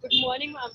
Good morning, ma'am.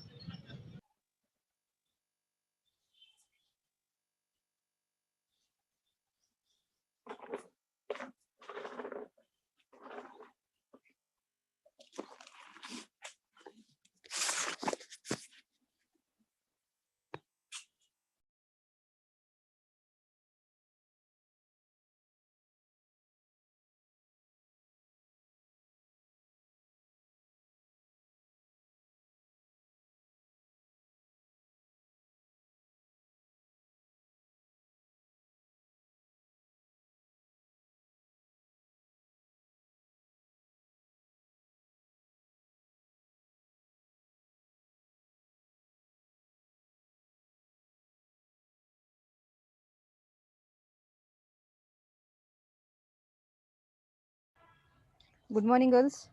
Good morning, girls.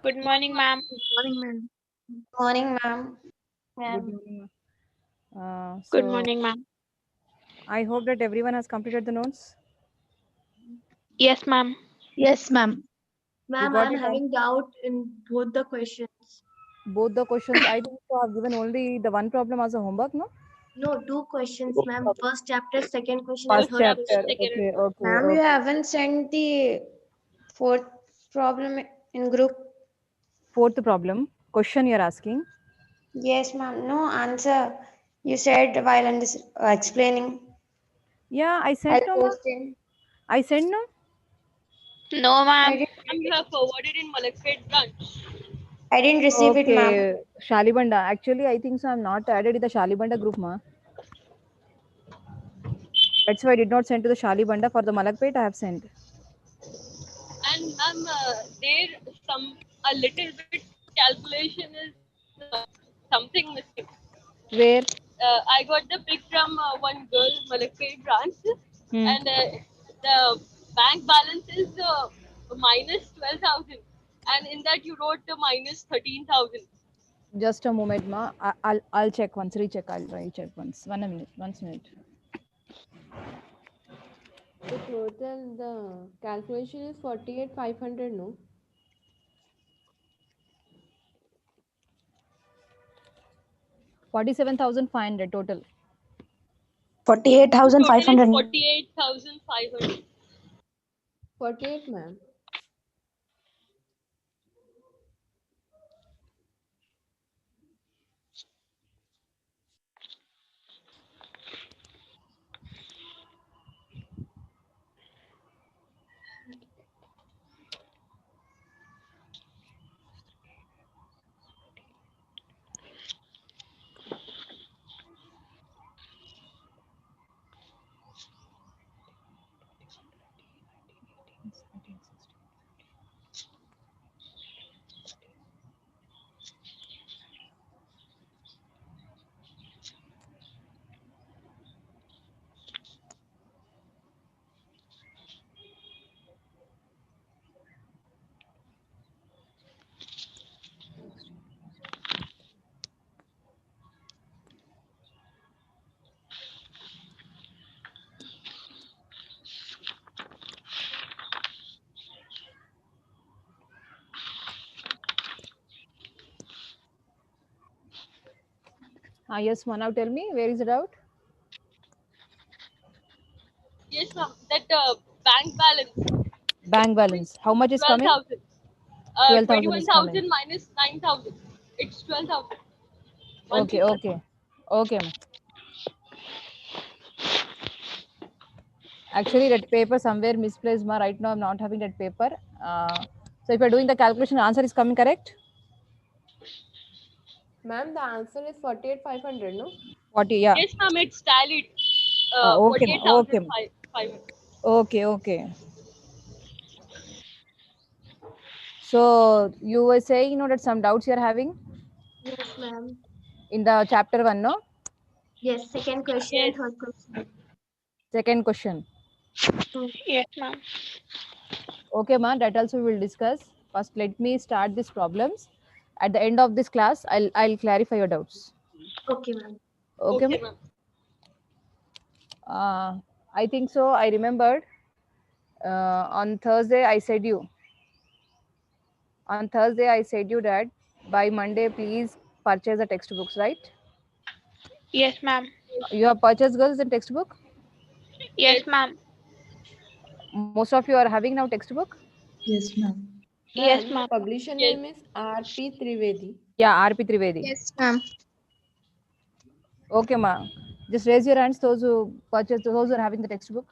Good morning, ma'am. Good morning, ma'am. Morning, ma'am. Good Ma'am. morning. Good So morning, ma'am. I hope that everyone has completed the notes. Yes, ma'am. Yes, ma'am. You Ma'am, got I'm it all? having doubt in both the questions. Both the questions. I think so. I've given only the one problem as a homework, no? No, two questions, ma'am. First chapter, second question, and First First third chapter, chapter. question. second and Okay, third. okay, Ma'am, you okay. haven't sent the fourth problem in group. Fourth problem. Question you're asking. Yes, ma'am. No answer. You said while explaining. Yeah, I I'll sent no, ma. post it. I sent no. No, I ma'am. didn't. Ma'am, you have forwarded in Malakpet branch. I didn't receive it, ma'am. Okay, Shalibanda. Actually, I think so. I'm not added in the Shalibanda group, ma. That's why I did not send to the Shalibanda. For the Malakpet, I have sent. And ma'am, there some a little bit calculation is something missing. Where? I got the pic from one girl Malakpet branch, Hmm. and the bank balance is minus 12,000, and in that you wrote the minus 13,000. Just a moment, ma. I'll check once. Recheck. I'll check once. 1 minute. 1 minute. The total, the calculation is 48,500, no? 47,500 total. Total is 48,500. 48,500. 48, ma'am. Yes, ma. Now tell me, where is the doubt? Yes, ma'am. That bank balance Bank coming balance. How much is coming? 12,000. 12,000 is coming. 21,000 minus 9,000. It's 12,000. Okay, 1,3. okay. Okay, ma. Actually, that paper somewhere misplaced, ma. Right now, I'm not having that paper. So if you're doing the calculation, answer is coming correct? Ma'am, the answer is 48,500, no? 40, yeah. Yes, ma'am. It's tallied. Okay, ma. Okay, ma. 48,500. Okay, okay. So you were saying, that some doubts you're having Yes, ma'am. in the chapter 1, no? Yes, second question and Yes. third question. Second question. Hmm. Yes, ma'am. Okay, ma, that also we will discuss. First, let me start these problems. At the end of this class, I'll clarify your doubts. Okay, ma'am. Okay, ma? Okay, ma'am. I think so. I remembered on Thursday I said you. On Thursday I said you that. by Monday, please purchase the textbooks, right? Yes, ma'am. You have purchased, girls, the textbook? Yes, ma'am. Most of you are having now textbook? Yes, ma'am. Yes, Ma'am, ma'am. publisher Yes. name is R.P. Trivedi. Yeah, RP Trivedi. Yes, ma'am. Okay, ma. Just raise your hands, those who purchased, those who are having the textbook.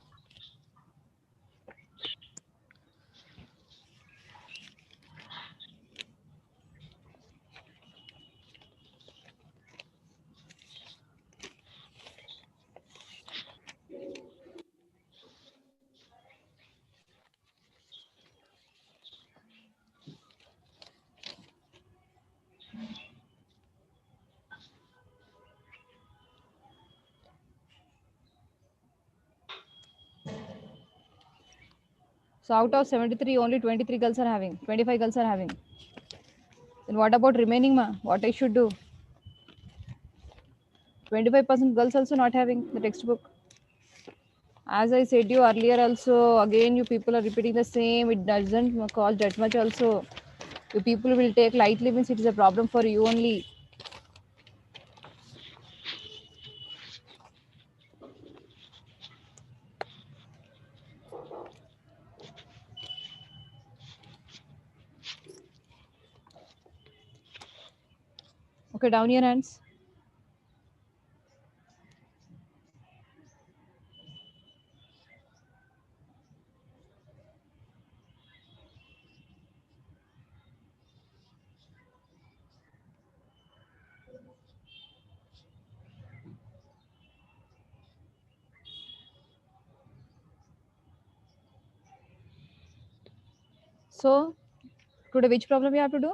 So out of 73, only 23 girls are having, 25 girls are having. Then what about remaining, ma? What I should do? 25% girls also not having the textbook. As I said you earlier also, again you people are repeating the same. It doesn't cause that much also. You people will take lightly means it is a problem for you only. Okay, down your hands. So today which problem we have to do?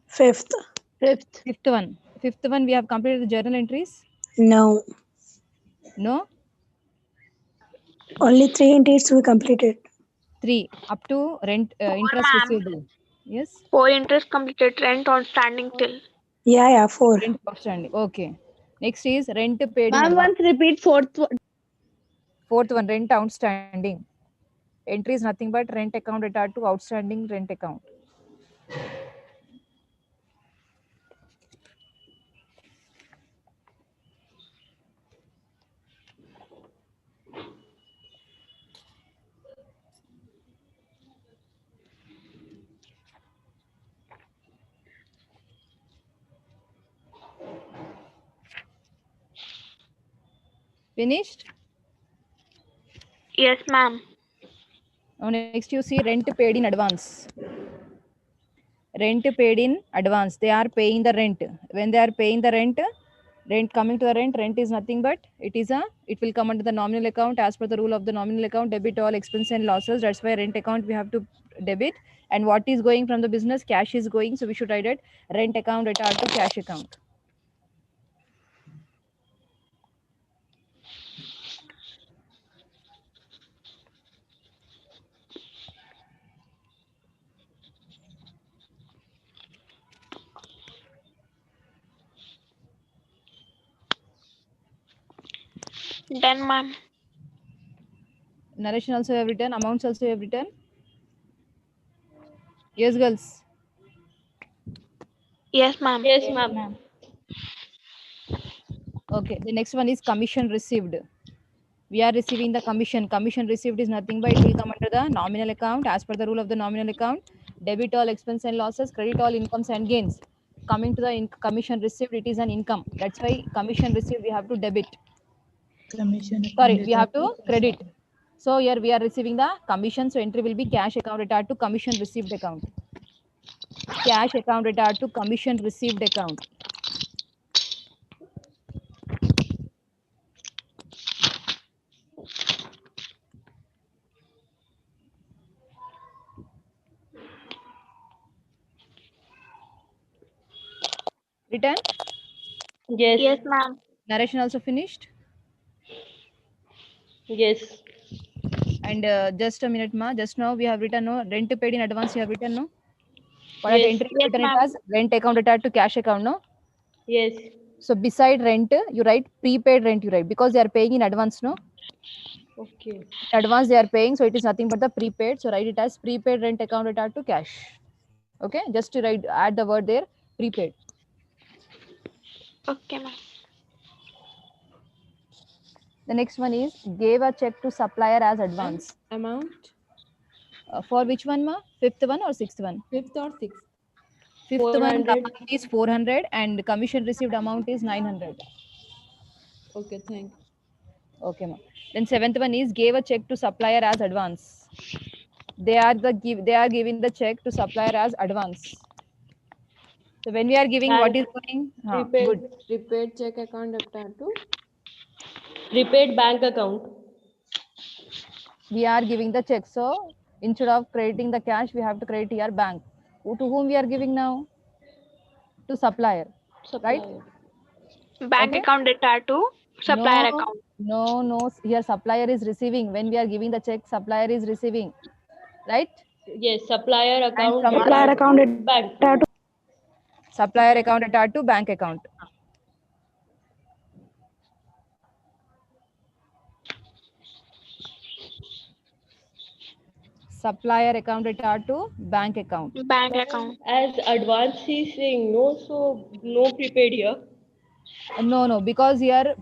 Fifth. Fifth one. Fifth one we have completed the journal entries. No. No? Only 3 entries we completed. 3 up to rent interest ma'am. receivable. Yes. 4 interest completed, rent outstanding till. Yeah, 4. Rent outstanding. Okay. Next is rent paid in Ma'am, advance. once repeat fourth one. Fourth one, rent outstanding. Entry is nothing but rent account retard to outstanding rent account. Finished? Yes, ma'am. Now next you see rent paid in advance. Rent paid in advance. They are paying the rent. When they are paying the rent coming to the rent is nothing but it will come under the nominal account as per the rule of the nominal account, debit all expense and losses. That's why rent account we have to debit. And what is going from the business, cash is going. So we should write it rent account retard to cash account. Done, ma'am. Narration also have written, amounts also have written. Yes, girls. Yes, ma'am. Yes, ma'am. Okay, the next one is commission received. We are receiving the commission. Commission received is nothing but it will come under the nominal account as per the rule of the nominal account. Debit all expense and losses, credit all incomes and gains. Coming to the commission received, it is an income. That's why commission received we have to debit. Sorry, we have to credit. So here we are receiving the commission. So entry will be cash account retard to commission received account. Cash account retard to commission received account. Written? Yes. Yes, ma'am. Narration also finished? Yes. And just a minute, ma. Just now we have written no rent paid in advance. You have written no. What are the Yes. entry Yes, written it ma'am. as rent account retard to cash account, no? Yes. So beside rent, you write prepaid rent. You write because they are paying in advance, no? Okay. In advance they are paying, so it is nothing but the prepaid. So write it as prepaid rent account retard to cash. Okay, just to write, add the word there, prepaid. Okay, ma'am. The next one is gave a check to supplier as advance. Amount, For which one, ma? Fifth one or sixth one? fifth or sixth? Fifth one, the 400. amount is 400 and commission received amount is 900. Okay, thank you. Okay, ma. Then seventh one is gave a check to supplier as advance. They are giving the check to supplier as advance. So when we are giving, what is Bank going? prepaid. Good. Prepaid check account debtor to Prepaid bank account. We are giving the check. So instead of crediting the cash, we have to credit your bank. To whom we are giving now? To supplier. Right? Supplier. Bank Okay. account data to supplier account. No. Here supplier is receiving. When we are giving the check, supplier is receiving. Right? Yes, supplier account from Supplier data account to bank. data to Supplier account attached to bank account. Supplier account attached to bank account. Bank account. As advance he's saying no, so no prepaid here. No, because here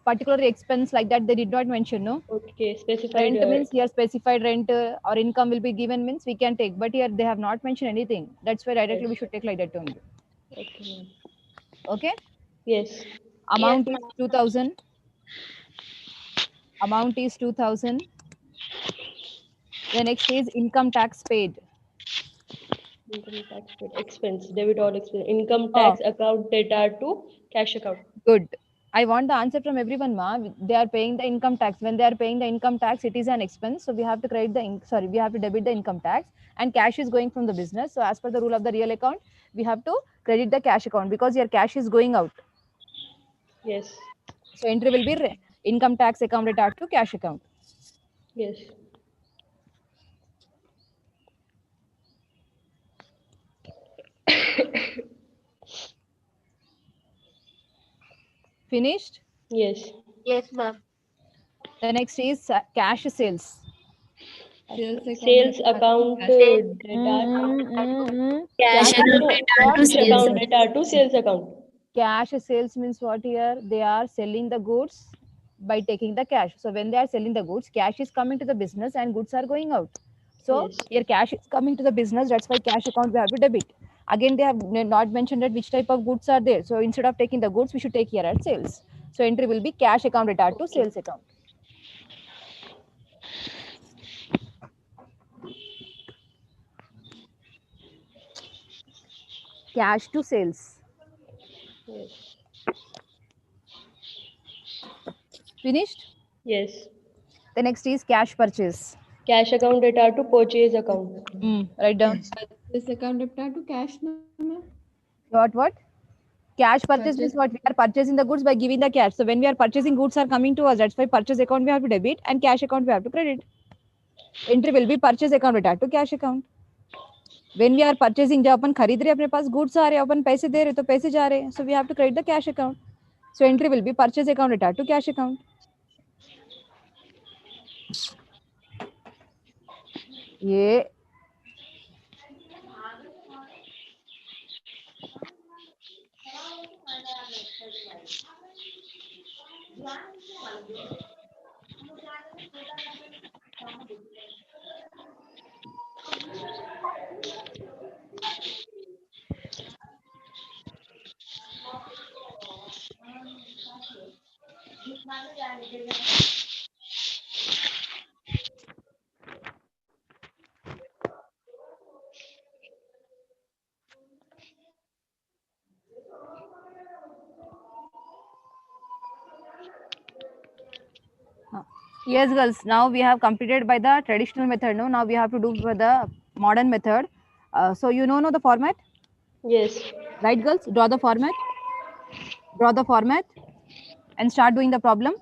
particular expense like that they did not mention. No, Okay, specified. rent means here specified rent or income will be given means we can take, but here they have not mentioned anything. That's why directly we should take like that only. Okay, ma'am. Okay. Yes. Amount Yes, is 2000. Amount is 2000. The next is income tax paid. Income tax paid. Expense, debit or expense. Income Oh, tax account data to cash account. good. I want the answer from everyone, ma. They are paying the income tax. When they are paying the income tax, it is an expense. So we have to credit the we have to debit the income tax, and cash is going from the business. So as per the rule of the real account, we have to credit the cash account because your cash is going out. Yes. So entry will be income tax account attached to cash account. Yes. Finished. Yes. Yes, ma'am. The next is cash sales. sales account Sales data account data. Cash Cash account data to sales account. cash sales means what here? They are selling the goods by taking the cash. So when they are selling the goods, cash is coming to the business and goods are going out. So Yes. here cash is coming to the business. That's why cash account we have to debit. Again, they have not mentioned that which type of goods are there. So instead of taking the goods, we should take here at sales. So entry will be cash account attached to Okay. sales account. Cash to sales. Yes. Finished. Yes. The next is cash purchase. Cash account data to purchase account. Write down. this account debtor to cash na, ma'am? What? Cash purchase means Purchase. what? We are purchasing the goods by giving the cash. So when we are purchasing, goods are coming to us. That's why purchase account we have to debit and cash account we have to credit. Entry will be purchase account attached to cash account. When we are purchasing, जब अपन खरीद रहे अपने पास goods आ रहे हैं, अपन पैसे दे रहे तो पैसे जा रहे हैं. So we have to credit the cash account. So entry will be purchase account attached to cash account. ये Yes, girls. Now we have completed by the traditional method. No, now we have to do for the modern method. So you know the format, Yes. right, girls? Draw the format. Draw the format and start doing the problem.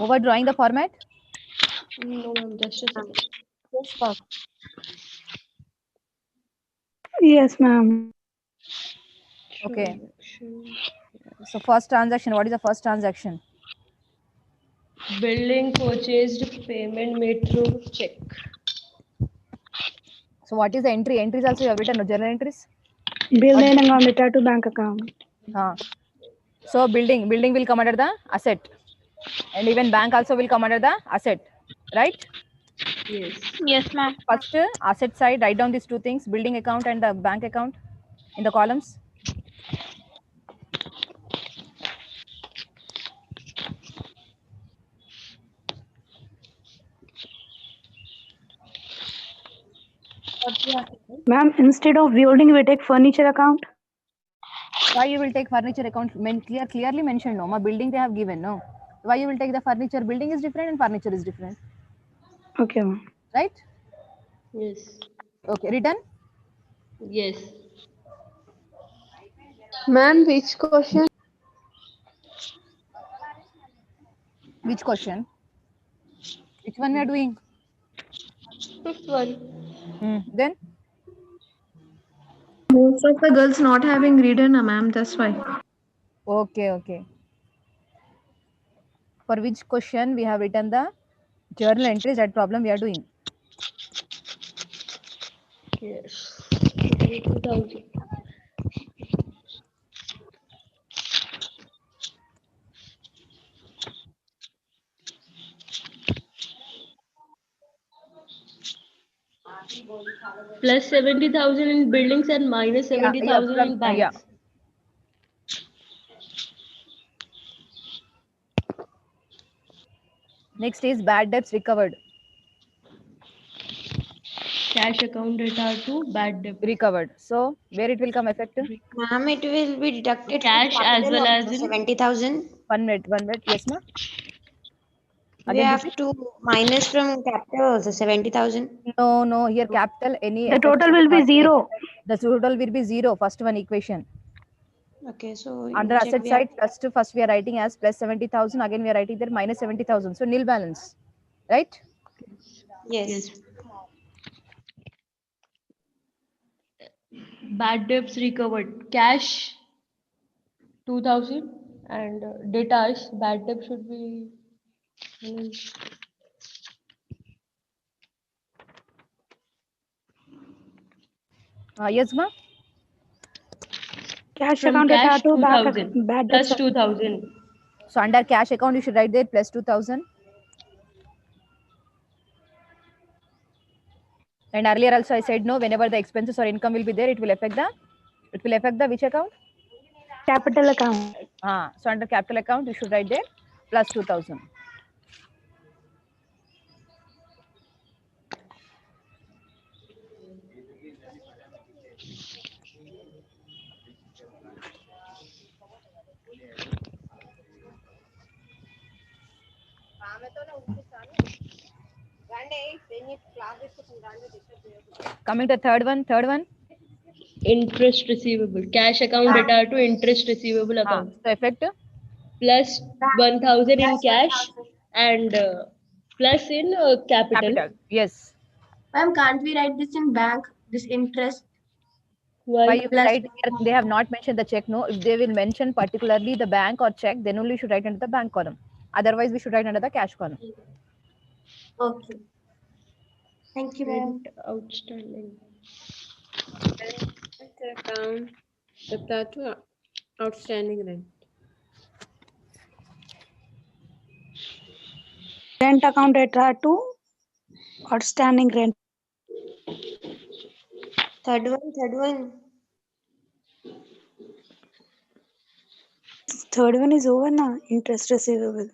Over drawing the format? No, ma'am, just a second. Yes, Park. Yes, ma'am. Okay. Transaction. So first transaction, what is the first transaction? Building purchased, payment made through check. So what is the entry? Entries also you have written, no, journal entries? Building account retired to bank account. So building will come under the asset. And even bank also will come under the asset, right? Yes. Yes, ma'am. First, asset side, write down these two things, building account and the bank account in the columns. Ma'am, instead of building, we take furniture account. Why you will take furniture account? Clearly mentioned, no? Ma building they have given, no? Why you will take the furniture? Building is different and furniture is different, Okay, ma'am. right? Yes. Okay, written? Yes. Ma'am, which question? Which question? Which one we are doing? Fifth one. Then Most of the girls not having reader, ma'am. That's why. okay. For which question we have written the journal entries? That problem we are doing. Yes. 2000. Plus 70,000 in buildings and minus 70,000 in banks. Yeah. Next is bad debts recovered. Cash account data to bad debt. Recovered. So where it will come effective? Ma'am, it will be deducted Cash from as capital well of as in 70,000. 1 minute. Yes, ma? We Again, have repeat. to minus from capital also 70,000. No. Here capital any The effect total will be not take. zero. The total will be 0. First one equation. Okay, so Under in check asset we have side, first we are writing as plus 70,000. Again we are writing there minus 70,000. So nil balance, right? yes. bad debts recovered. Cash 2000 and debtors bad debt should be Yes, ma? Cash from account cash retired to bank 2000 bad plus debts. 2000. So under cash account, you should write there plus 2,000. And earlier also I said no, whenever the expenses or income will be there, it will affect the which account? Capital account. So under capital account, you should write there plus 2,000. Coming to third one. Interest receivable. Cash account data to interest receivable account. So effect Plus 1000 in cash and plus in capital. Yes. Ma'am, can't we write this in bank? This interest Why Why? you plus. write here? They have not mentioned the check. No, if they will mention particularly the bank or check, then only you should write under the bank column. Otherwise, we should write under the cash column. Okay. Thank you, ma'am. Rent outstanding. Account retired to outstanding rent. Rent account retired to outstanding rent. Third one. Third one is over now. Interest receivable.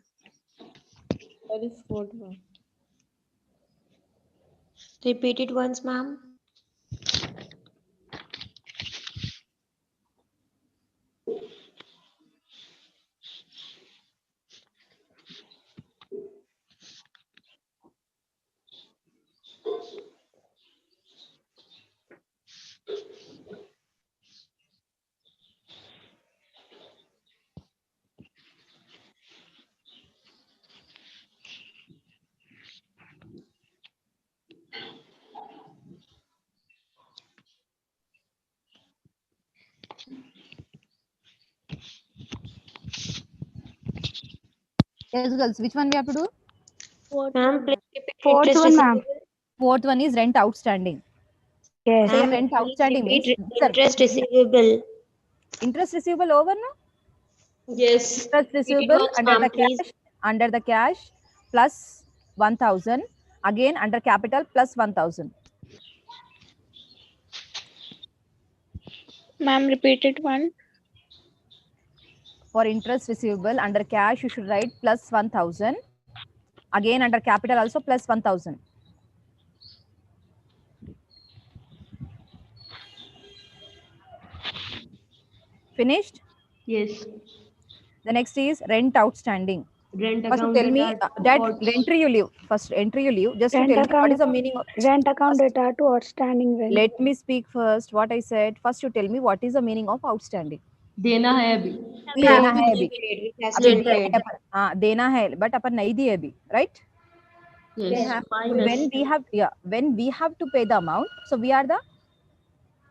That is fourth one. Repeat it once, ma'am. Yes, girls. Which one we have to do? Ma'am, please repeat Fourth interest one, ma'am. receivable. Fourth one is rent outstanding. Yes. So your Ma'am, rent please outstanding means repeat sir, interest receivable. interest receivable over no? Yes. Interest Repeat it receivable once, under ma'am, the please. cash, plus 1000, again under capital plus 1000. Ma'am, repeat it one. For interest receivable under cash, you should write plus 1000. Again under capital also plus 1000. Finished? Yes. The next is rent outstanding. Rent First, account tell me data that for entry you leave. First, entry you leave. Just to Rent tell me what is account, the meaning of. rent account First, data to outstanding rent. let me speak first. What I said. First, you tell me what is the meaning of outstanding. देना है अभी. We have देना to है be अभी. paid. It has अभी to be दिया paid. है अपन. हाँ, देना है, but अपन नहीं दिए अभी, right? Yes. When Minus we have, when we have to pay the amount, so we are the.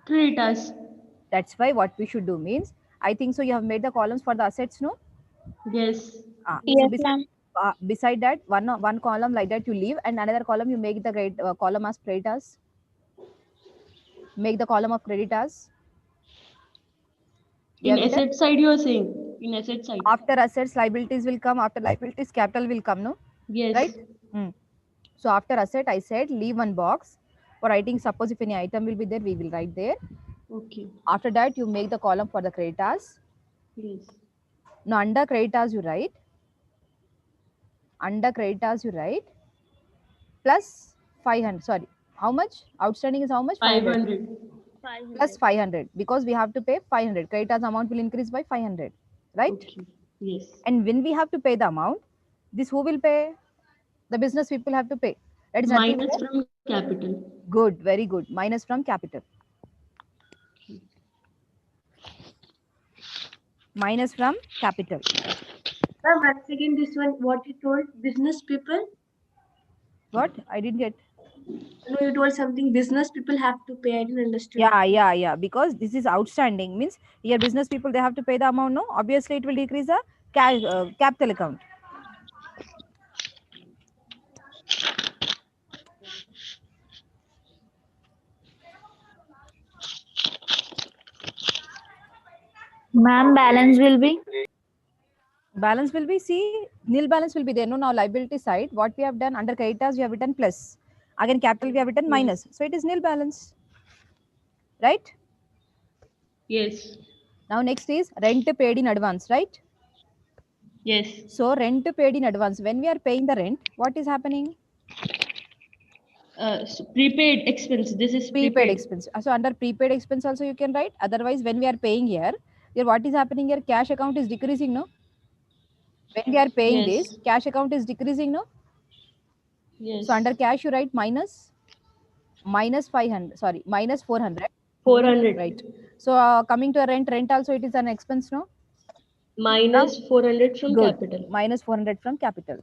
creditors. That's why what we should do means, I think so. You have made the columns for the assets, no? Yes. So Yes, ma'am. beside that, one column like that you leave, and another column you make the column as creditors. Make the column of creditors. You In have written? asset side you are saying. In asset side. After assets, liabilities will come. After liabilities, capital will come, no? Yes. Right? So after asset, I said leave one box for writing. Suppose if any item will be there, we will write there. Okay. After that, you make the column for the creditors. Yes. Now under creditors, you write. Under creditors, you write plus 500. Sorry, how much? Outstanding is how much? 500. Plus 500, because we have to pay 500. Creditors amount will increase by 500, right? Okay. Yes. And when we have to pay the amount, this who will pay? The business people have to pay. That is nothing Minus but from capital. good, very good. Minus from capital. Minus from capital. Ma'am, once again, this one, what you told, business people? What? I didn't get. No, you told something, business people have to pay. I didn't understand. Yeah. Because this is outstanding. Means here business people, they have to pay the amount, no? Obviously, it will decrease the capital account. Ma'am, balance will be. Balance will be, see, nil balance will be there. No, now liability side, what we have done under creditors, we have written plus. Again, capital, we have written minus. So it is nil balance. Right? Yes. Now next is rent paid in advance, right? Yes. So rent paid in advance. When we are paying the rent, what is happening? So prepaid expense. This is Prepaid expense. So under prepaid expense also you can write. Otherwise, when we are paying here what is happening here? Cash account is decreasing, no? When we are paying Yes. this, cash account is decreasing, no? Yes. So under cash you write minus 500. Sorry, minus 400. 400. Right. So coming to a rent also it is an expense, no? Minus 400 from Good. capital. Minus 400 from capital.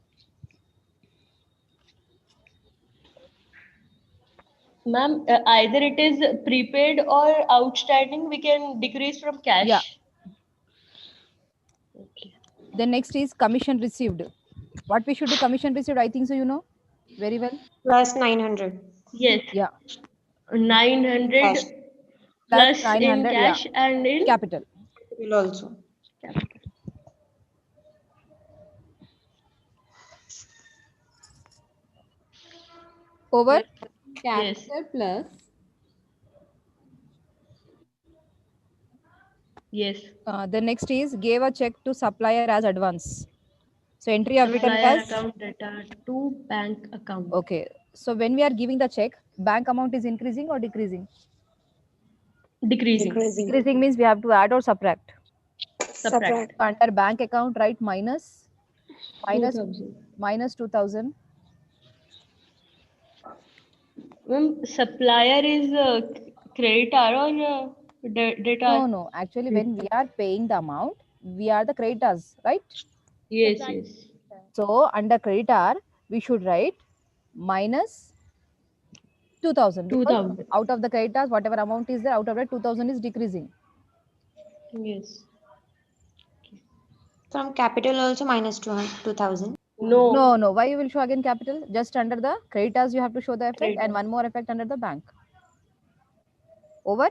Ma'am, either it is prepaid or outstanding, we can decrease from cash. Yeah. Okay. Then next is commission received. What we should do commission received, I think so you know very well. Plus 900. Yes. Yeah. 900 Cash. plus 900, in cash and in capital. Will also. capital. Over. Yes. Capital plus Yes. The next is gave a check to supplier as advance. So entry of written Supplier as account data to bank account. okay. So when we are giving the check, bank amount is increasing or decreasing? Decreasing. Decreasing means we have to add or subtract. Subtract. So under bank account, write minus 2000. minus 2000. Ma'am, supplier is creditor or debtor? No. Actually, when we are paying the amount, we are the creditors, right? Yes, yes. So under creditor, we should write minus 2000. 2000. Out of the creditors, whatever amount is there, out of that 2000 is decreasing. Yes. From capital also minus 2,000. No. No. Why you will show again capital? Just under the creditors you have to show the effect, and Creditors. one more effect under the bank. Over.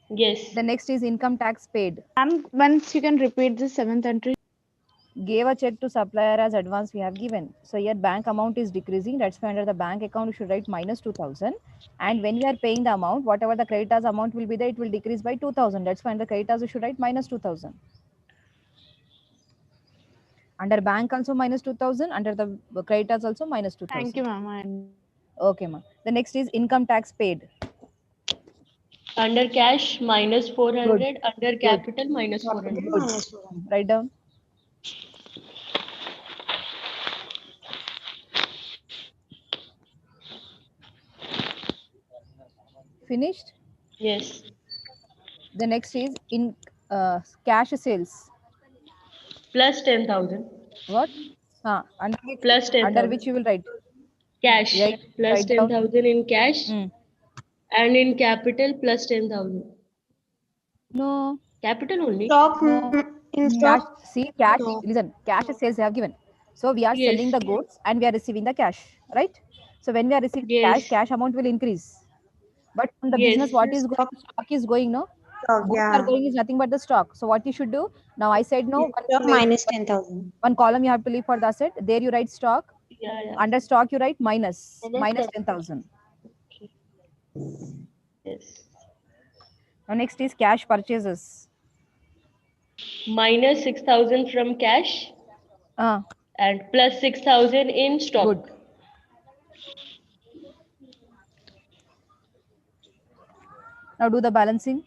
Yes. The next is income tax paid. Once you can repeat the seventh entry. Gave a check to supplier as advance we have given. So here bank amount is decreasing. That's why under the bank account you should write minus 2,000. And when we are paying the amount, whatever the creditors amount will be there, it will decrease by 2,000. That's why under creditors you should write minus 2,000. Under bank also minus 2,000. Under the creditors also minus 2,000. Thank you, ma'am. Okay, ma'am. The next is income tax paid. Under cash minus 400. Under capital minus 400. Good. Write down. Finished? Yes. The next is in cash sales. Plus 10,000. What? Under which, Plus 10,000. under which you will write? Cash. Right, Plus write down. 10,000 in cash. And in capital plus 10,000. No. Capital only. Stock No. in Cash, stock. see, cash, No. listen, cash sales they have given. So we are Yes. selling the goods and we are receiving the cash, right? So when we are receiving Yes. cash amount will increase. But from the Yes. business, what is going? Stock is going, no? Stock, Goods yeah. are going is nothing but the stock. So what you should do? Now I said no. Stock minus 10,000. One column you have to leave for the asset. There you write stock. Yeah. Under stock you write minus Minus 10,000. Yes. Now next is cash purchases. Minus 6,000 from cash and plus 6,000 in stock. Good. Now do the balancing.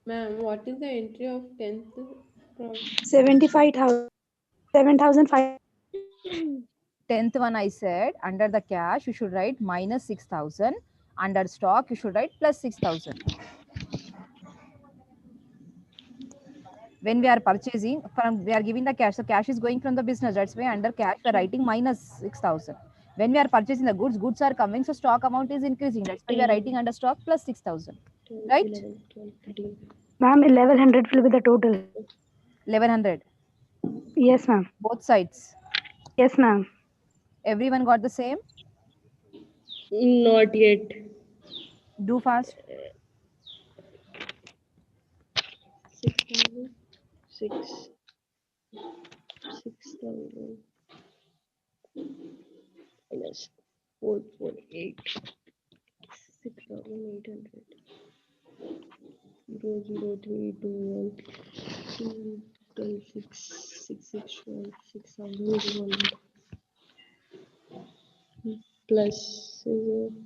Ma'am, what is the entry of 10th? 75,000. 7,500. 10th one I said under the cash you should write minus 6,000. Under stock you should write plus 6,000. When we are purchasing, we are giving the cash. So cash is going from the business. That's why under cash we are writing minus 6,000. When we are purchasing the goods are coming. So stock amount is increasing. That's why we are writing under stock plus 6,000. Right? 11, 12, 13. Ma'am, 1,100 will be the total. 1,100. Yes, ma'am. Both sides. Yes, ma'am. Everyone got the same? Not yet. Do fast. 6,000. 6,000 minus 448. 6,800. 00321 2 12 6 6 6 12 6,100 plus 6,000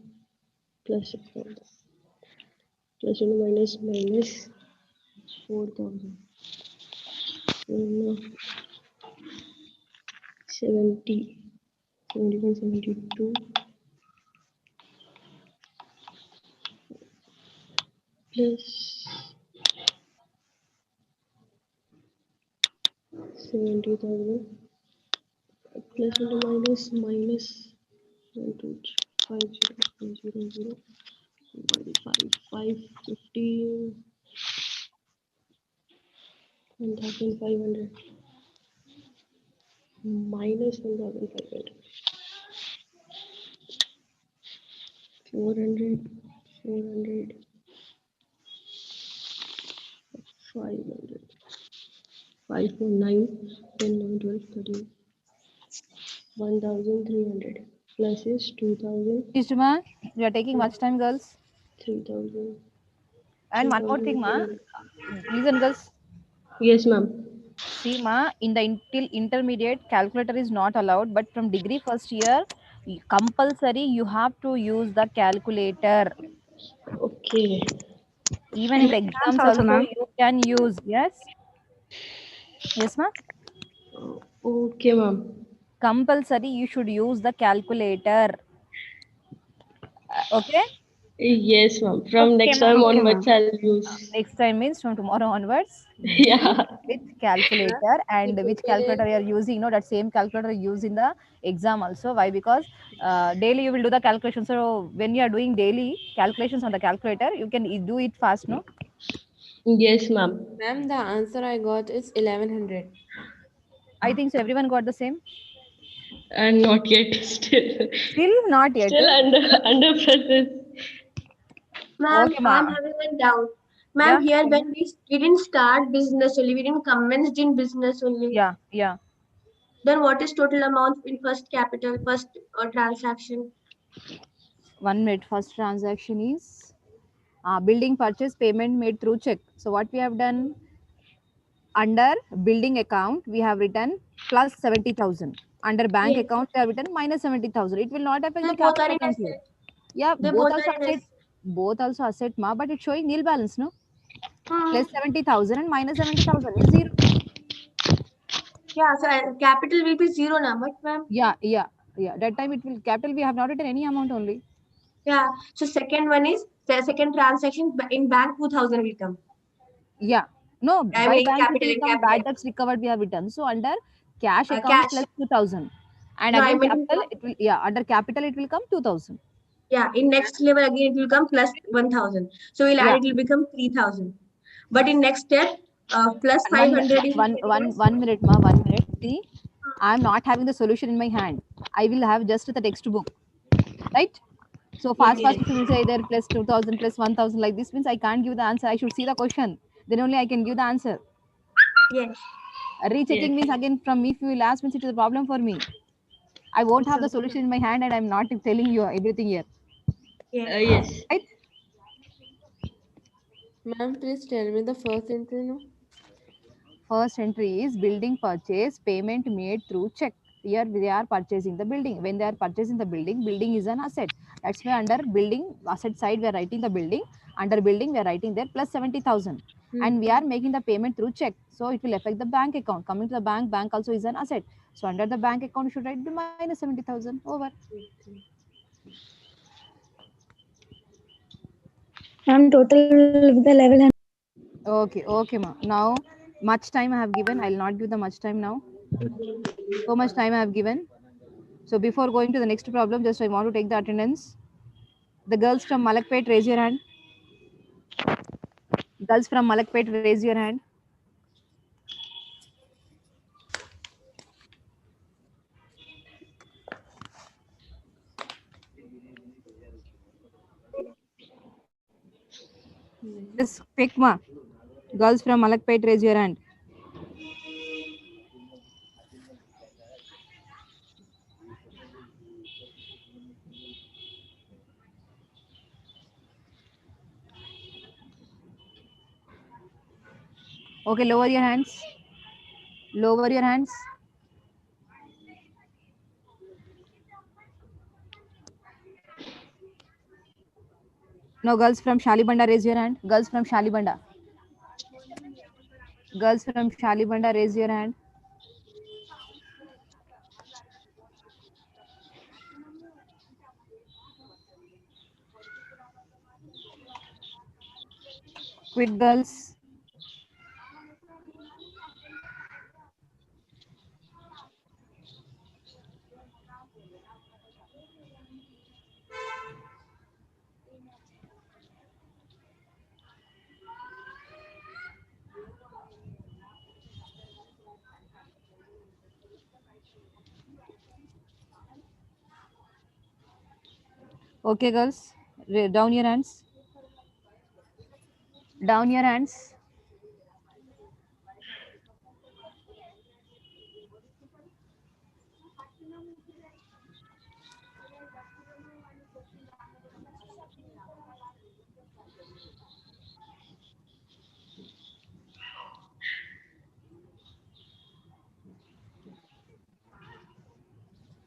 plus and minus 4,000 70 71 72 plus 70,000 plus and minus 1 2 5 0 0 0 1 5 5 15 1,500 minus 1,500 400 500 5 4 9 10 11 12 13 1,300 plus is 2,000 Ishma, you are taking much time, girls. 3,000 And one more thing, ma. Listen, girls. Yes, ma'am. See, ma, in the intermediate, calculator is not allowed. But from degree first year, compulsory you have to use the calculator. Okay. Even in the exams also, you can use. Yes. Yes, ma'am. Okay, ma'am. Compulsory you should use the calculator. Okay. Yes, ma'am. From next time onwards, I'll use. Next time means from tomorrow onwards. Yeah. With calculator, and which calculator you are using, that same calculator you use in the exam also. Why? Because daily you will do the calculation. So when you are doing daily calculations on the calculator, you can do it fast, no? Yes, ma'am. Ma'am, the answer I got is 1100. I think so. Everyone got the same. And not yet. Still not yet. Still under process. Ma'am, Okay, I'm ma. having a doubt. Yeah. Ma'am, here Tell when me. we didn't start business only, we didn't commence in business only. Yeah. Yeah. Then what is total amount in first capital, first transaction? 1 minute. First transaction is building purchase payment made through check. So what we have done under building account, we have written plus 70,000. Under bank Yes. account, we have written minus 70,000. It will not affect They the both are capital in account here. asset. Yeah, They both both also are in asset. asset. Both also asset, ma, but it's showing nil balance, no? Hmm. Plus 70,000 and minus 70,000 is zero. Yeah, so capital will be zero now, but ma'am. Yeah, yeah, yeah. That time it will capital. We have not written any amount only. Yeah. So second one is the second transaction in bank 2000 will come. Yeah. No, I by mean in bank it capital, will in come bad capital. debts recovered we have written. So under cash account Cash. plus 2,000. And No, I again mean capital it will, yeah, under capital it will come 2,000. yeah, in next level again it will come plus 1000. So we'll add Yeah. it will become 3000. But in next step, plus One, 500 in one minute, ma, 1 minute. See, I'm not having the solution in my hand. I will have just the textbook, right? So yes, fast, if you will say either plus 2,000 plus 1,000 like this means I can't give the answer. I should see the question. Then only I can give the answer. yes. Rechecking means again from me if you will ask means it is a problem for me. I won't It's have the okay. solution in my hand and I'm not telling you everything here. Yes. Yes. Right? Ma'am, please tell me the first entry, no? First entry is building purchase payment made through check. Here they are purchasing the building. When they are purchasing the building, building is an asset. That's why under building asset side we are writing the building. Under building we are writing there plus 70,000. And we are making the payment through check. So it will affect the bank account. Coming to the bank, bank also is an asset. So under the bank account you should write the minus 70,000 over. Ma'am, total will be the 1100. Okay, okay, ma. Now, much time I have given. I'll not give the much time now. So much time I have given. So before going to the next problem, just I want to take the attendance. The girls from Malakpet, raise your hand. Girls from Malakpet, raise your hand. Just pick ma. Girls from Malakpet, raise your hand. Okay, lower your hands. Lower your hands. No, girls from Shalibanda, raise your hand. Girls from Shalibanda. Girls from Shalibanda, raise your hand. Quick, girls. Okay, girls. Down your hands. Down your hands.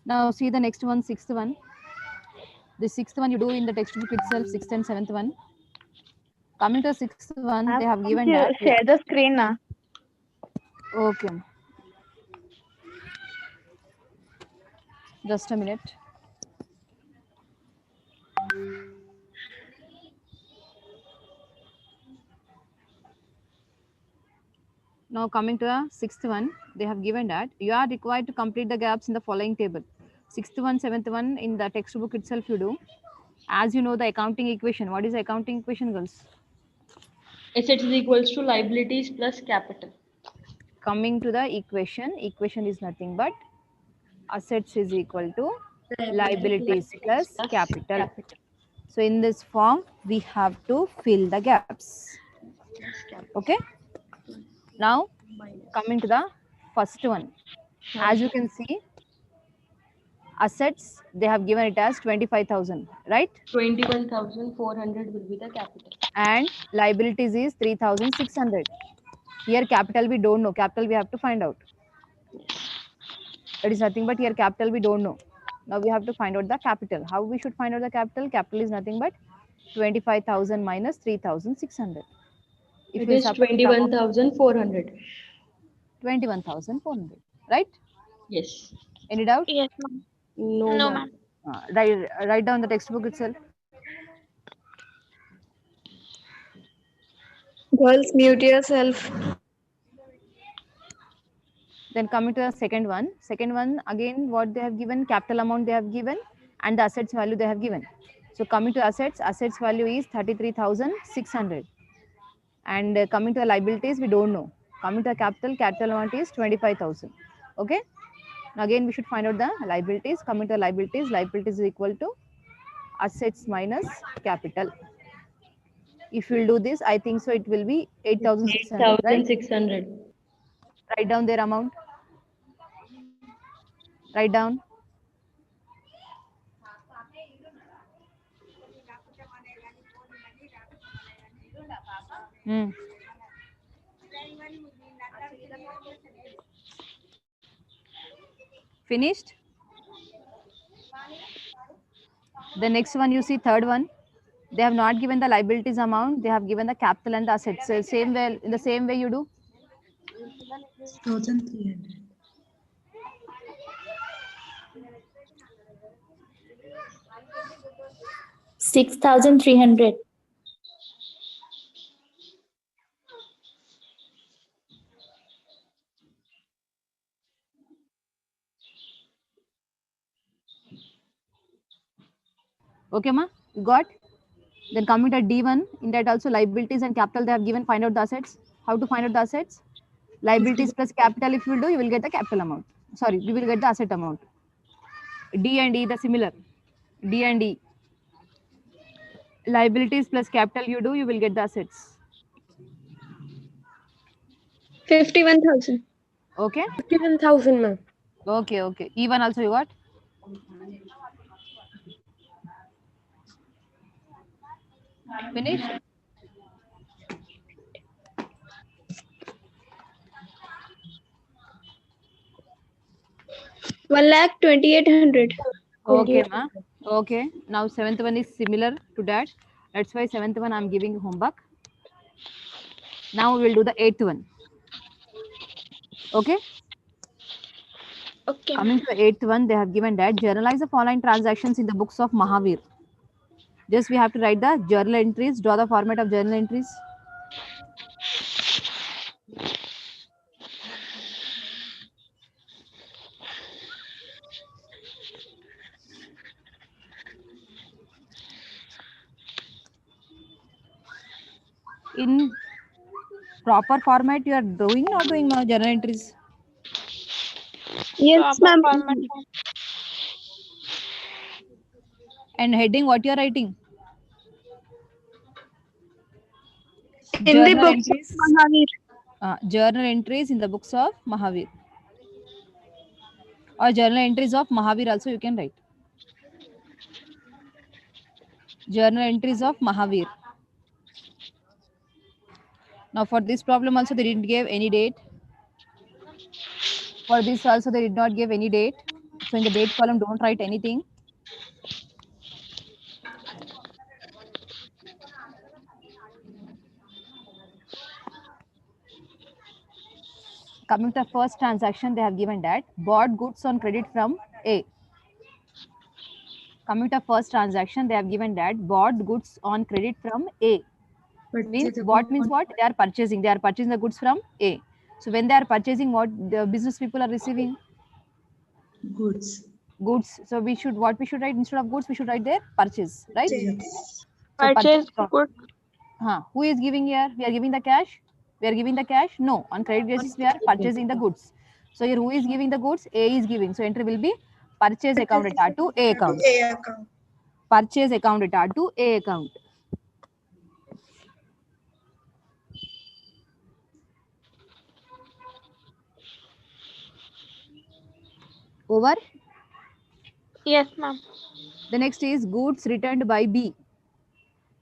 Now see the next one, sixth one. The sixth one you do in the textbook itself, sixth and seventh one. Coming to the sixth one, they have given that. Yeah. Share the screen now. Okay. Just a minute. Now coming to the sixth one, they have given that you are required to complete the gaps in the following table. Sixth one, seventh one in the textbook itself you do. As you know the accounting equation. What is the accounting equation, girls? Assets is equals to liabilities plus capital. Coming to the equation is nothing but assets is equal to liabilities plus capital. So in this form, we have to fill the gaps. Okay. Now coming to the first one, as you can see, assets, they have given it as 25,000, right? 21,400 will be the capital. And liabilities is 3,600. Here capital we don't know. Capital we have to find out. That is nothing but here capital we don't know. Now we have to find out the capital. How we should find out the capital? Capital is nothing but 25,000 minus 3,600. If It we is subtract the amount, 21,400. 21,400, right? Yes. Any doubt? Yes, ma'am. No, No, ma'am. ma'am. Write down the textbook itself. Girls, mute yourself. Then coming to the second one, again what they have given, capital amount they have given and the assets value they have given. So coming to assets value is 33,600 and coming to the liabilities we don't know. Coming to the capital amount is 25,000. Okay. Now again we should find out the liabilities. Coming to the liabilities is equal to assets minus capital. If we'll do this, I think so it will be 8,600, right? 8,600. Write down their amount. Write down. Finished? The next one you see, third one. They have not given the liabilities amount. They have given the capital and the assets. So same way, in the same way you do. 1,300. $6,300. Okay, ma? You got? Then coming to D1, in that also liabilities and capital they have given. Find out the assets. How to find out the assets? Liabilities plus capital if you do, you will get the capital amount. Sorry, you will get the asset amount. D and E, the similar. D and E. Liabilities plus capital you do, you will get the assets. 51,000. Okay? 51,000, ma'am. Okay, okay. E1 also you got? Finish? $1,28,000. Okay, ma. Okay. Now seventh one is similar to that. That's why seventh one I'm giving homework. Now we will do the eighth one. Okay. Okay. Coming to the eighth one, they have given that journalize the following transactions in the books of Mahavir. Just we have to write the journal entries, draw the format of journal entries. In proper format, you are doing, not doing journal entries? Yes, ma'am. And heading, what you are writing? In the books of Mahavir. Journal entries in the books of Mahavir. Or journal entries of Mahavir also you can write. Journal entries of Mahavir. Now for this problem also they didn't give any date. For this also they did not give any date. So in the date column don't write anything. Coming to the first transaction, they have given that bought goods on credit from A. Coming to the first transaction, they have given that bought goods on credit from A. Means what means what? They are purchasing. They are purchasing the goods from A. So when they are purchasing, what the business people are receiving? Goods. Goods. So we should write instead of goods, we should write their purchase, right? Yes. So Purchase good. Who is giving here? We are giving the cash. We are giving the cash. No, on credit basis we are purchasing the goods. So here who is giving the goods? A is giving. So entry will be purchase account at R to A account. Purchase account at R to A account. Over. Yes, ma'am. The next is goods returned by B.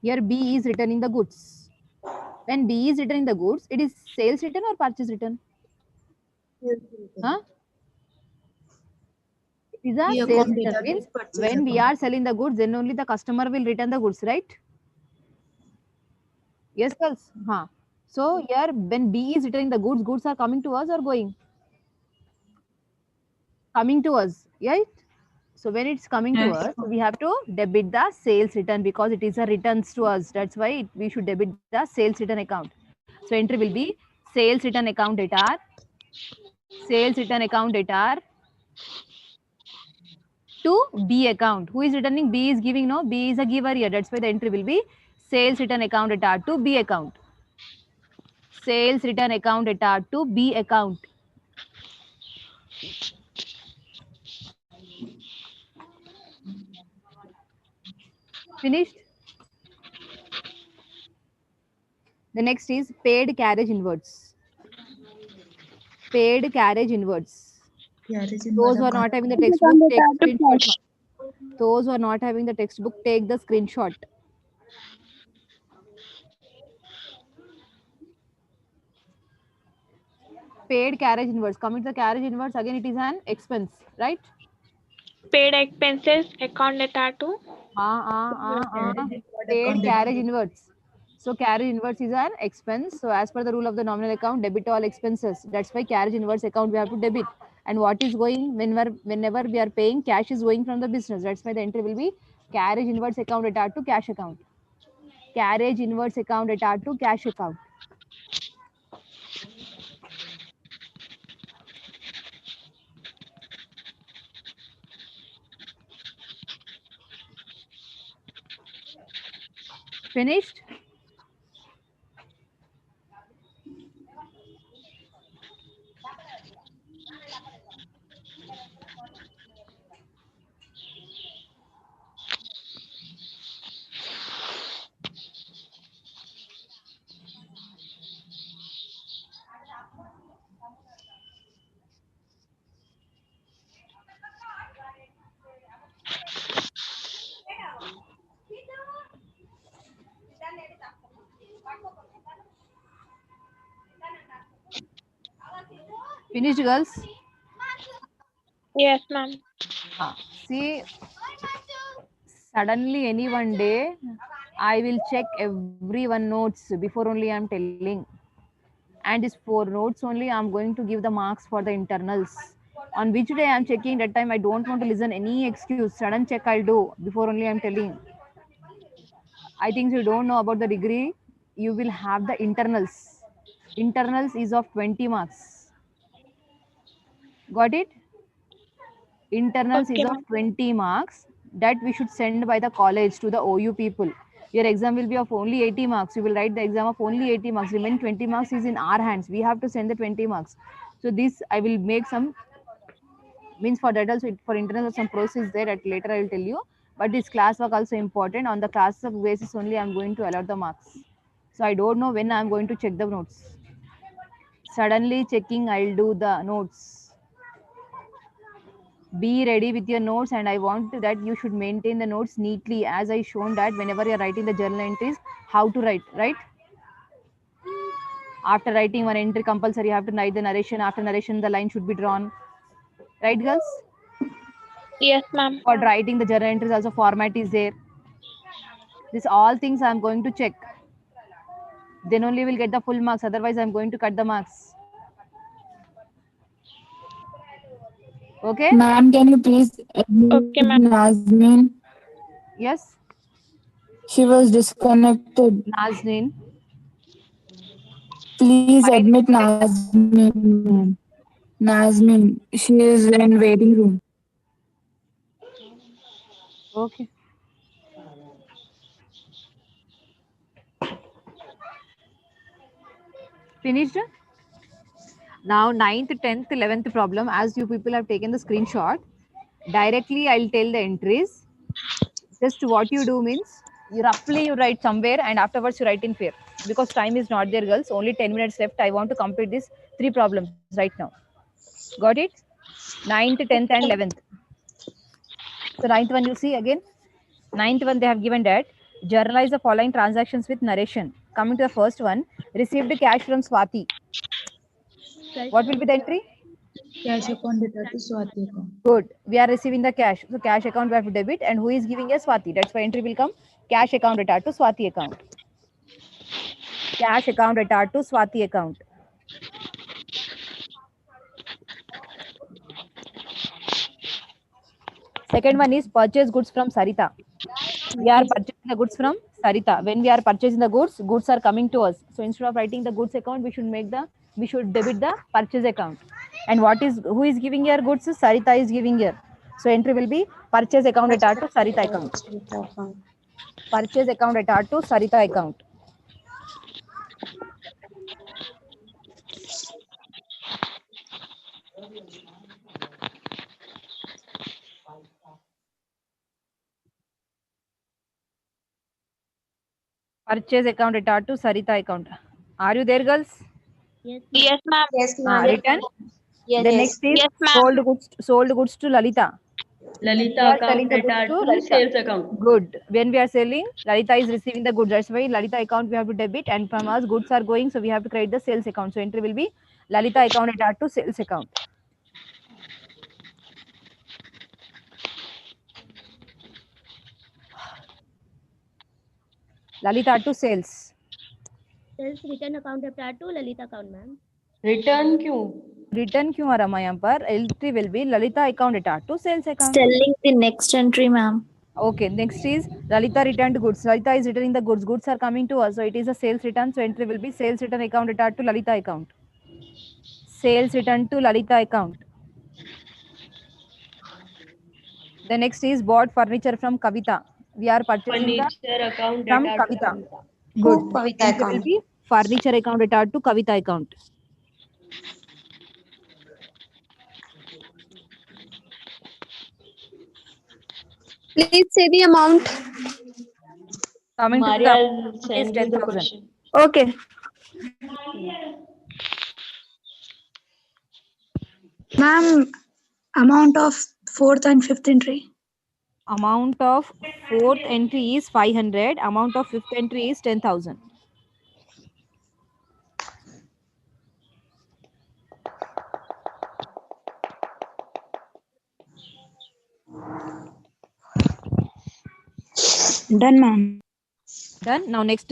Here B is returning the goods. When B is returning the goods, it is sales return or purchase return? Huh? It is a We sales account return. data Means to purchase when we account. are selling the goods, then only the customer will return the goods, right? Yes, girls. So here when B is returning the goods, goods are coming to us or going? Coming to us, right? So when it's coming to us, we have to debit the sales return because it is a returns to us. That's why we should debit the sales return account. So entry will be sales return account debtor, sales return account debtor to B account. Who is returning? B is giving, no? B is a giver here. That's why the entry will be sales return account debtor to B account. Sales return account debtor to B account. Finished? The next is paid carriage inwards. Paid carriage inwards. Those who are not having the textbook, take screenshot. Those who are not having the textbook, take the screenshot. Paid carriage inwards. Coming to the carriage inwards, again it is an expense, right? Paid expenses account data to Paid carriage inwards. So carriage inwards is an expense. So as per the rule of the nominal account, debit all expenses. That's why carriage inwards account we have to debit. And what is going whenever we are paying, cash is going from the business. That's why the entry will be carriage inwards account debit to cash account. Carriage inwards account debit to cash account. Finished? Finished, girls? Yes, ma'am. See, suddenly any one day, I will check everyone notes before only I'm telling. And this 4 notes only I'm going to give the marks for the internals. On which day I'm checking, that time I don't want to listen any excuse. Sudden check I'll do before only I'm telling. I think you don't know about the degree. You will have the internals. Internals is of 20 marks. Got it? Internals is of 20 marks that we should send by the college to the OU people. Your exam will be of only 80 marks. You will write the exam of only 80 marks. Remaining 20 marks is in our hands. We have to send the 20 marks. So this I will make some, means for that also for internals some process there that later I will tell you. But this class work also important. On the class work basis only I am going to allot the marks. So I don't know when I am going to check the notes. Suddenly checking, I'll do the notes. Be ready with your notes, and I want that you should maintain the notes neatly, as I shown that whenever you're writing the journal entries, how to write, right? After writing one entry compulsory, you have to write the narration. After narration, the line should be drawn. Right, girls? Yes, ma'am. For writing the journal entries, also format is there. This all things I'm going to check. Then only we'll get the full marks. Otherwise, I'm going to cut the marks. Okay? Ma'am, can you please admit Nazneen? Yes? She was disconnected. Nazneen. Please admit Nazneen, ma'am. Nazneen, she is in waiting room. Okay. Finished? Now 9th, 10th, 11th problem, as you people have taken the screenshot, directly I'll tell the entries. Just what you do means, you roughly you write somewhere and afterwards you write in pair. Because time is not there, girls. Only 10 minutes left. I want to complete these 3 problems right now. Got it? 9th, 10th and 11th. So 9th one you see again. 9th one they have given that journalize the following transactions with narration. Coming to the first one, received cash from Swati. What will be the entry? Cash account data to Swati account. Good. We are receiving the cash. So cash account we have to debit, and who is giving us Swati? That's why entry will come cash account retired to Swati account. Cash account retired to Swati account. Second one is purchase goods from Sarita. We are purchasing the goods from Sarita. When we are purchasing the goods, goods are coming to us. So instead of writing the goods account, we should debit the purchase account. And who is giving here goods? Sarita is giving here. So entry will be purchase account retired to Sarita account. Purchase account retired to Sarita account. Purchase account retired to Sarita account. Are you there, girls? Yes, ma'am. Yes, ma'am. Written. Yes. The next is Yes, ma'am. sold goods to Lalita. Lalita We are account selling the goods retired to to Lalita. sales account. Good. When we are selling, Lalita is receiving the goods. That's why Lalita account we have to debit, and from us goods are going, so we have to create the sales account. So entry will be Lalita account retired to sales account. Lalita to sales. Sales return account retired to Lalita account, ma'am. Return क्यों? Return क्यों आ रहा है यहाँ पर? Entry will be Lalita account retired to sales account. Selling the next entry, ma'am. Okay, next is Lalita returned goods. Lalita is returning the goods. Goods are coming to us. So it is a sales return. So entry will be sales return account retired to Lalita account. Sales return to Lalita account. The next is bought furniture from Kavita. We are purchasing Furniture account from retired to Kavita. Kavita. Good. Kavita Entry will account. be furniture account retired to Kavita account. Please say the amount. Coming to Maria the will amount is send you the 10,000. question. Okay. Ma'am, amount of fourth and fifth entry. Amount of fourth entry is 500. Amount of fifth entry is 10,000. Done, ma'am. Done. Now next,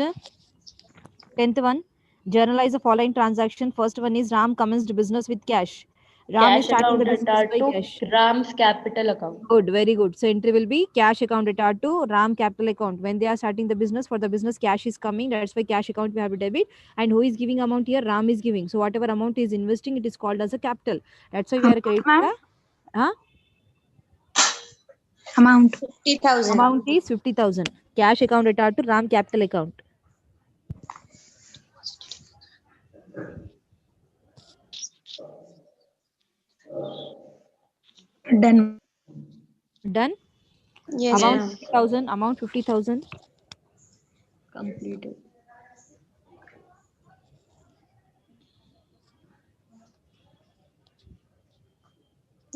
10th one. Journalize the following transaction. First one is Ram commenced business with cash. Ram is Cash starting the account business retired by to cash. Ram's capital account. Good, very good. So entry will be cash account retired to Ram capital account. When they are starting the business, for the business cash is coming. That's why cash account we have a debit. And who is giving amount here? Ram is giving. So whatever amount is investing, it is called as a capital. That's why we are creating Ma'am? the Amount. 50,000. amount is 50,000. Cash account retired to Ram capital account. Done. Done. Yes, Amount ma'am. 50,000. Amount 50,000. Completed.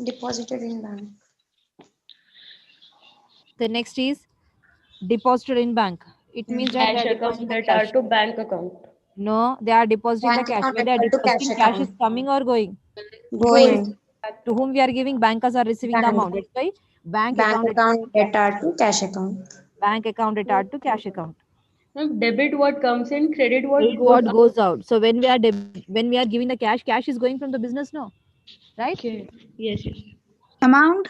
Deposited in bank. The next is deposited in bank. It means that Cash they are account depositing the cash. retired to bank account. No, they are depositing Bank the cash. account When they are retired to cash depositing, cash is account. coming or going? Going. To whom we are giving? Bankers are receiving the Bank. amount. That's why bank Bank account account retired to cash account. bank account retired to cash account. Debit what comes in, credit what Credit goes what out. goes out. So when we are giving the cash, cash is going from the business, no? Right? Okay. Yes, yes. Amount.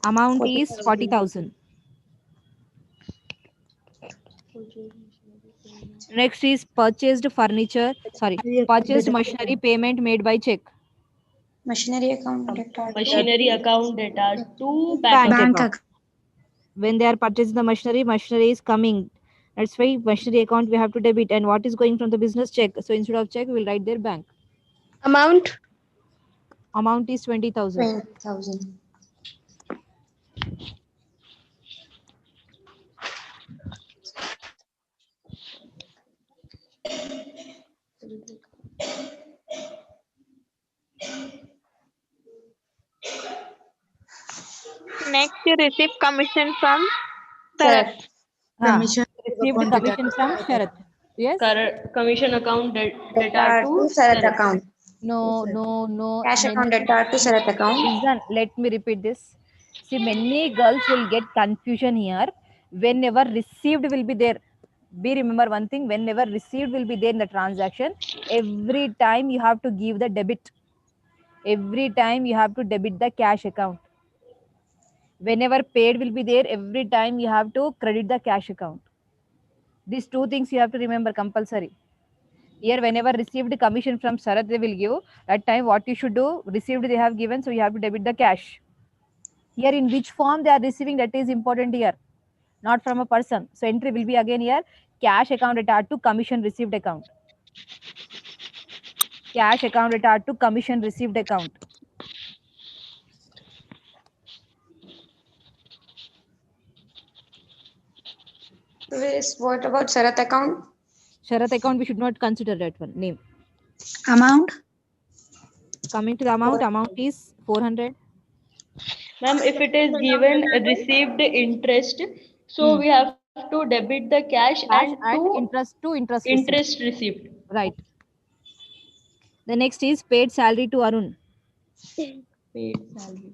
Amount is 40,000. Next is purchased furniture. Sorry, purchased machinery payment made by check. Machinery account retired to Machinery account retired to Bank bank account. Bank account. When they are purchasing the machinery, machinery is coming. That's why machinery account we have to debit. And what is going from the business check? So instead of check, we will write their bank. Amount? Amount is 20,000. 20,000. Next, you receive commission from Sharat. Sharat. Commission Received account commission data. from Sharat. Yes? Commission account data Data to to Sharat Sharat. account. No. Cash account data to Sharat account. Listen, let me repeat this. See, many girls will get confusion here. Whenever received will be there. Be remember one thing, whenever received will be there in the transaction, every time you have to give the debit. Every time you have to debit the cash account. Whenever paid will be there, every time you have to credit the cash account. These two things you have to remember compulsory. Here, whenever received commission from Sharat, they will give. That time, what you should do, received they have given, so you have to debit the cash. Here, in which form they are receiving, that is important here, not from a person. So entry will be again here, cash account attached to commission received account. Cash account attached to commission received account. What about Sharat account? Sharat account, we should not consider that one name. Amount? Coming to the amount is 400. Ma'am, if it is given received interest, so we have to debit the cash and to interest interest received. Right. The next is paid salary to Arun. Paid salary.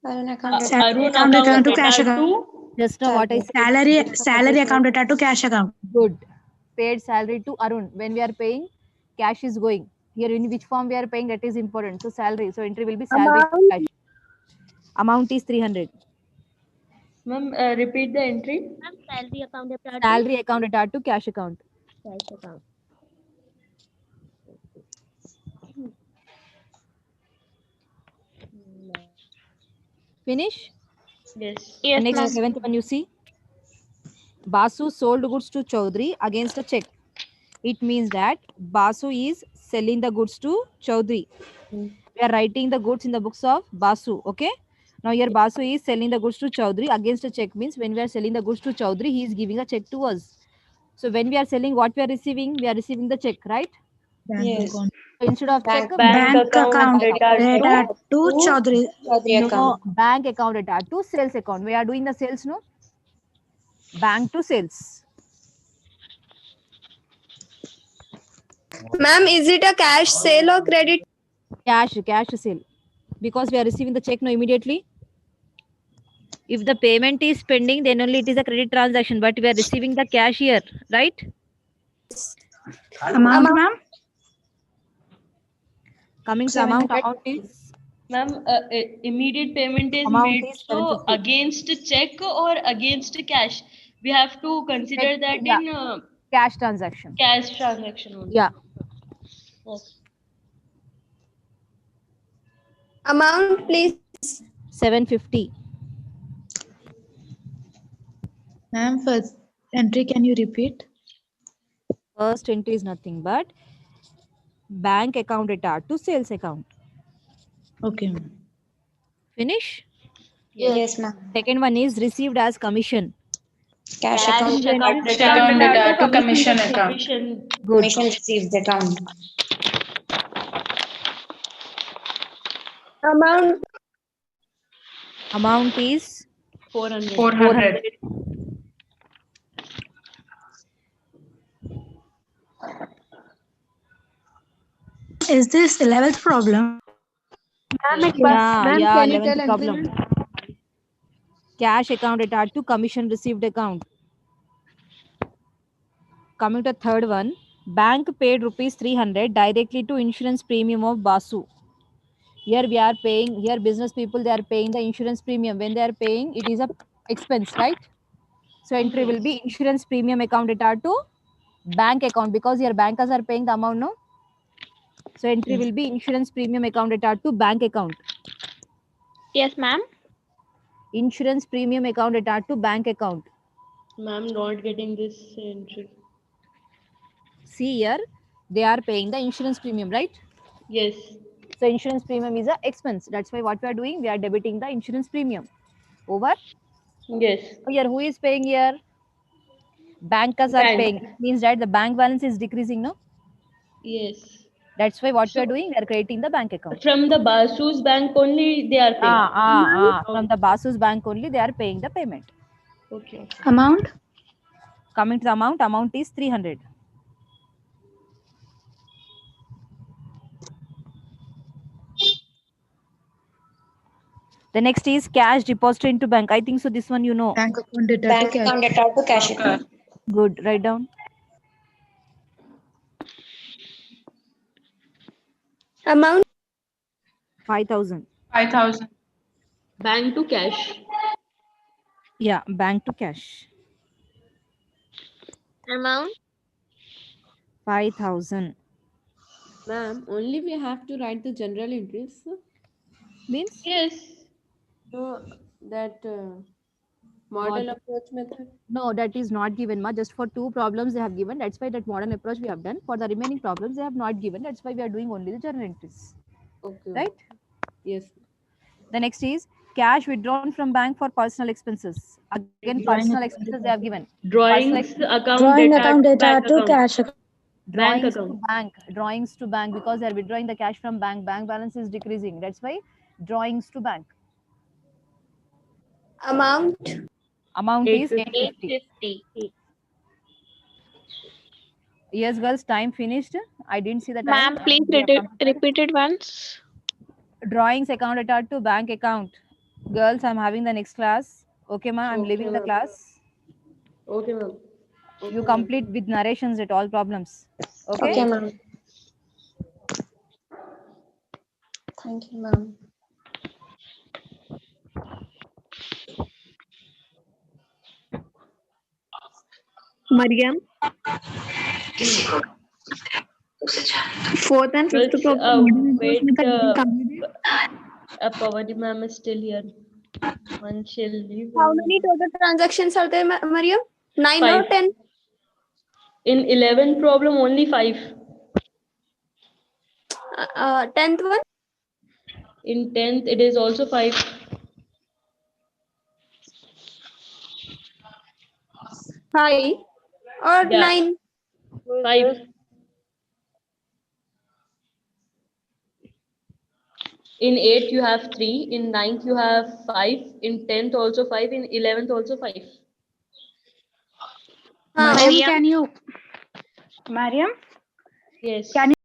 Arun account. Salary account data to cash account. Just now what I said. Salary account data to cash account. Good. Paid salary to Arun. When we are paying, cash is going. Here in which form we are paying, that is important. So salary. So entry will be salary to cash. Amount is 300. Ma'am, repeat the entry. Salary account attached Salary account attached to cash account. cash account. Finish? Yes. The next seventh one you see. Basu sold goods to Chaudhary against a check. It means that Basu is selling the goods to Chaudhary. We are writing the goods in the books of Basu. Okay. Now here Basu is selling the goods to Chaudhary against a check, means when we are selling the goods to Chaudhary, he is giving a check to us. So when we are selling, what we are receiving the check, right? Yes. So instead of check, Bank account data to Chaudhary. No, bank account data to sales account. We are doing the sales, no? Bank to sales. Ma'am, is it a cash sale or credit? Cash sale. Because we are receiving the check now immediately. If the payment is pending, then only it is a credit transaction, but we are receiving the cash here, right? Amount, ma'am? Coming to amount is? Ma'am, immediate payment is Amount made. is So 750. against check or against cash, we have to consider that in Cash transaction. cash transaction only. Yeah. Okay. Amount, please. 750. Ma'am, first entry, can you repeat? First entry is nothing but bank account data to sales account. Okay, ma'am. Finish? Yes, ma'am. Second one is received as commission. Cash account data to commission account. Good. Commission received account. Amount is 400. Is this 11th problem? Yeah, 11th problem. Cash account attached to commission received account. Coming to third one, bank paid rupees 300 directly to insurance premium of Basu. Here we are paying, here business people, they are paying the insurance premium. When they are paying, it is a expense, right? So entry will be insurance premium account attached to bank account, because your bankers are paying the amount, no? So entry will be insurance premium account attached to bank account. Yes, ma'am. Insurance premium account attached to bank account. Ma'am, not getting this entry. See here, they are paying the insurance premium, right? Yes. So insurance premium is a expense. That's why what we are doing, we are debiting the insurance premium. Over. Yes. Here, who is paying here? Bankers are Bank. paying. It means that the bank balance is decreasing, no? Yes. That's why what we So are doing, we are creating the bank account. from the Basu's bank only they are paying. From the Basu's bank only, they are paying the payment. Okay. Amount? Coming to the amount is 300. The next is cash deposited into bank. I think so. This one you know. Bank account data to Bank cash. account data to cash account. Good. Write down. Amount 5,000. 5,000. Bank to cash. Yeah, bank to cash. amount 5,000. Ma'am, only we have to write the general entries. Means? Yes. No, that model approach method. No, that is not given. Ma. Just for 2 problems they have given. That's why that modern approach we have done. For the remaining problems they have not given. That's why we are doing only the journal entries. Okay. Right? Yes. The next is cash withdrawn from bank for personal expenses. Again, personal expenses they have given. Drawings account Drawing data account data bank to account. cash account. Bank Drawings account. to bank. Drawings to bank because they are withdrawing the cash from bank. Bank balance is decreasing. That's why drawings to bank. amount Amount is 850. 850. Yes, girls, time finished. I didn't see the time. Ma'am, please We have completed. repeat it once. Drawings account data to bank account. Girls, I'm having the next class. Okay, ma'am, I'm Okay, leaving the ma'am. class. Okay, ma'am. You complete with narrations at all problems. Okay? Okay, ma'am. Thank you, ma'am. Mariam. Fourth and fifth Girls, problem. wait. Pavani ma'am is still here. One shall leave. How many total transactions are there, Mariam? 9 or 5. 10? In 11 problem, only 5. 10th one? In 10th, it is also 5. 5 or Yeah. 9? 5. In 8th, you have 3. In 9th, you have 5. In 10th, also 5. In 11th, also 5. Mariam, can you? Mariam? Yes. Can you